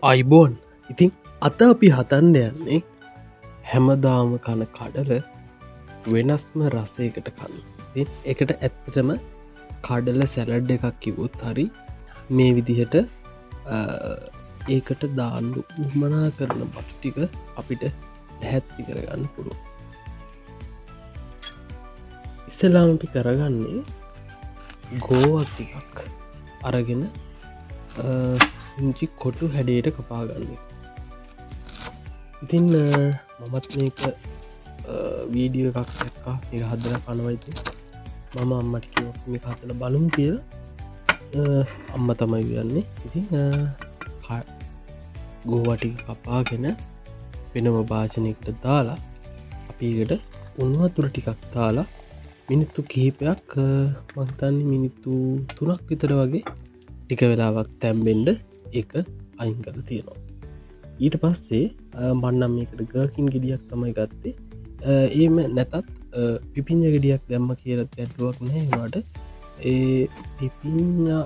අයිබෝන් ඉතින් අත අපි හතන්න යන්නේ හැමදාම කන කඩල වෙනස්ම රසයකට කන්න එකට ඇත්තටම කඩල සැලඩ් එකක් කිවොත් හරි මේ විදිහට ඒකට දාන්නු උමනා කරන බටු ටික අපිට දැහැත්ති කරගන්න පුළුව ඉස්සලාමපි කරගන්නේ ගෝවක් ටිකක් අරගෙන ඉංචි කොටු හැඩයට කපාගන්න ඉතින් මමත් මේක වීඩියෝ එකක් දැක්කා එක හදර පනවයිති මම අම්මට කිව මේ හතල බලුම් කියල අම්ම තමයි ගන්නේ ඉතින් ගෝවටි කපාගෙන වෙනම භාෂණයකට දාලා අපිකට උන්වතුර ටිකක් දාලා මිනිත්තු කිහිපයක් මහිතන්නේ මිනිත්තු 3ක් විතර වගේ ටික වෙලාවක් තැම්බෙන්ඩ එක අයින් කර තියෙනවා ඊට පස්සේ මන්නම් මේකට ගර්කින් ගෙඩියක් තමයි ගත්තේ ඒම නැතත් පිපිංජ ගෙඩියක් දැම්ම කියලත් ඇටලුවක් නෑවාට ඒ පිපිඥා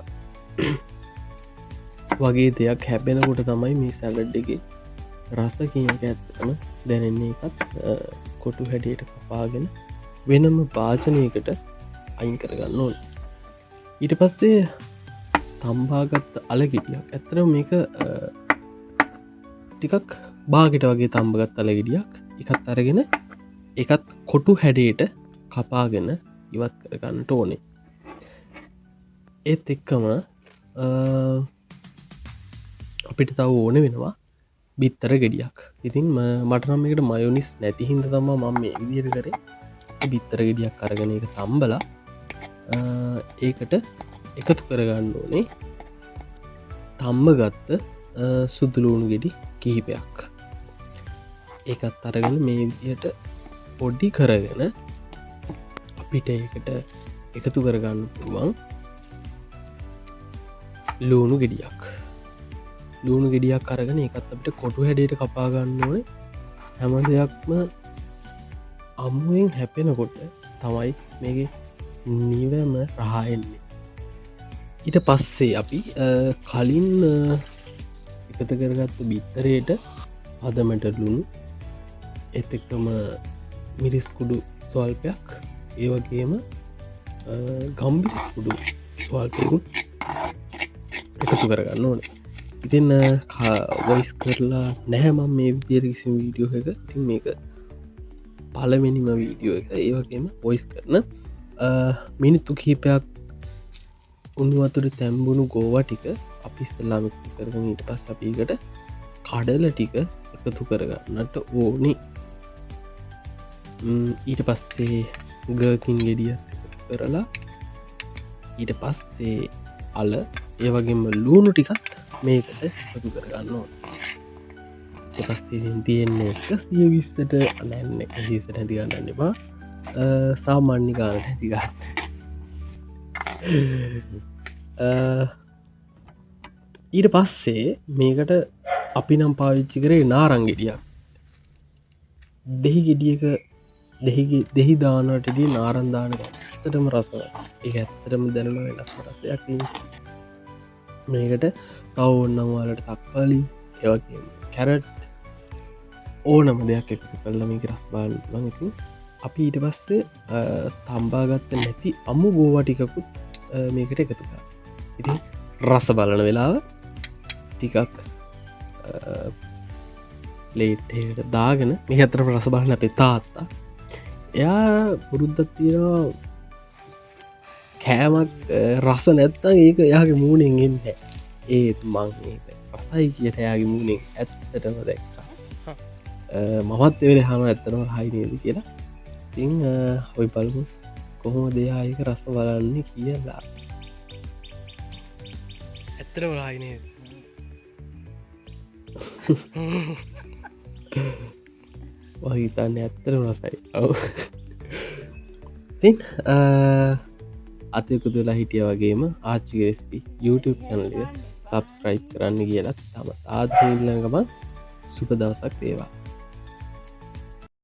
වගේ දෙයක් හැබෙනකොට තමයි මේ සැලඩ්ඩගේ රස කියක ඇත්තම දැනෙන්නේ එකත් කොටු හැඩයට කපාගෙන වෙනම භාජනයකට අයින් කරගන්න ඕන ඊට පස්සේ තම්බාගත්ත අලගෙඩියක් ඇත්තර මේක ටිකක් බාගෙට වගේ තම්බගත් අලගෙඩියක් එකත් අරගෙන එකත් කොටු හැඩයට කපාගෙන ඉවත් කරගන්නට ඕනේ ඒත් එක්කම අපිට තව ඕන වෙනවා බිත්තර ගෙඩියක් ඉතින් මටනම් එකට මයෝනිස් නැති හින්ද තම මම මේ විදිර කරේ බිත්තර ගෙඩියක් අරගෙන එක තම්බලා ඒකට එකතු කරගන්න ඕනේ තම්ම ගත්ත සුදුලූුණු ගෙඩි කිහිපයක් ඒකත් අරගෙන මේ විදියට පොඩ්ඩි කරගෙන අපිට ඒකට එකතු කරගන්න පුළුවන් ලූුණු ගෙඩියක් ලූුණු ගෙඩියක් අරගෙන එකත් අපිට කොටු හැඩයට කපාගන්න ඕනේ හැම දෙයක්ම අම්මුවෙන් හැපෙනකොට තමයි මේක නිවම රහාෙන්නේ ඊට පස්සේ අපි කලින් එකත කරගත්ත බිත්තරයට අදමට ලුණු එතෙක්කම මිරිස්කුඩු ස්වල්පයක් ඒවගේම ගම්බිරිස්කුඩු ස්වල්පයකුත් එකතු කරගන්න ඕන ඉතින් වොයිස් කරලා නැහැමම් මේ විදිර කිසි වීඩියෝ එක ඉතින් මේක පලවෙනිම වීඩියෝ එක ඒවගේම වොයිස් කරන මිනිත්තු කිහිපයක් උන්වතුර තැම්බුණු ගෝව ටික අපි ස්තලාමික කරන ඊට පස් අපිකට කඩල ටික එකතු කරගන්නට ඕනේ ඊට පස්සේ ගර්කින් ගෙඩිය කරලා ඊට පස්සේ අල ඒවගේම ලූුණු ටිකත් මේකට එකතු කරගන්න ඕන පස්තිෙන් තියෙන්නේ එක සියවිස්සට අනැන්න හිසට හැතිගන්න එපා සාමාන්‍ය කාරට හැතිගන්න ඊට පස්සේ මේකට අපි නම් පාවිච්චි කරේ නාරංගෙඩියක් දෙහි ගෙඩියක දෙහි දානටදී නාරන්දාන ඇත්තටම රස ඒ ඇත්තරම දැනන වෙනස් රසයක් මේකට තව ඔන්නම්වාලට තක්කාලි ඒවගේ කැරට් ඕනම දෙයක් එකතු කල්ල මේක රස් බාල ලඟති අපි ඊට පස්සේ තම්බාගත්ත නැති අම්මු ගෝවාටිකකුත් මේකට එකතු කර ඉති රස බලන වෙලාව ටිකක් ලේට්ට දාගෙන මේ අතර රස බලන අපේ තාත්තා එයා පුරුද්ධක් තියෙනවා කෑමක් රස නැත්තන් ඒක එයාගේ මූුණෙන් එන්න ඒත් මං රසයි කියට එයාගේ මූුණෙන් ඇත්තටම දැක්කා මමත් එවෙල හම ඇත්තනව හයිනේද කියලා තිං හොයි පල්මු කොහොම දෙයායක රස බලන්නේ කියලා ඇත්තර වලායිනේ වහිතන්න ඇත්තර රසයි ඔව අතයකුතුලා හිටිය වගේම ආච්චිගස්පි YouTube චැනලිය සබස්ක්‍රයිබ් කරන්න කියලත් තම ආදීල්ලගම සුප දවසක් ඒවා